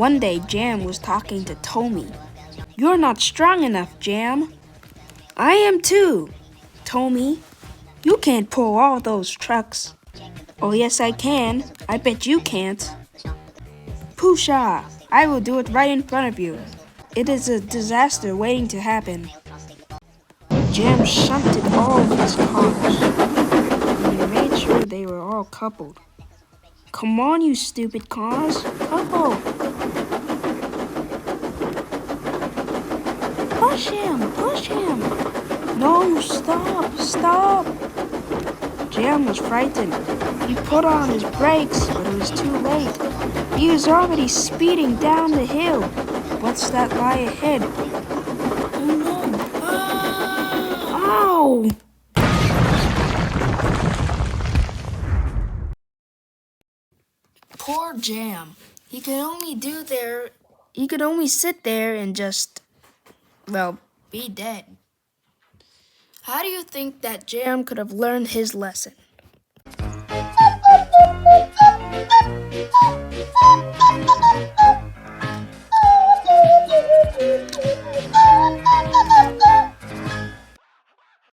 One day, Jam was talking to Tomy. "You're not strong enough, Jam." "I am too." "Tomy, you can't pull all those trucks." "Oh yes I can. I bet you can't." "Pusha, I will do it right in front of you. It is a disaster waiting to happen." Jam shunted all of his cars, and he made sure they were all coupled. "Come on, you stupid cars, couple." "Push him, push him." "No, stop." Jam was frightened. He put on his brakes, but it was too late. He was already speeding down the hill. What's that lie ahead? Oh no! Ow! Poor Jam. He could only sit there and just, well, be dead. How do you think that Jam could have learned his lesson?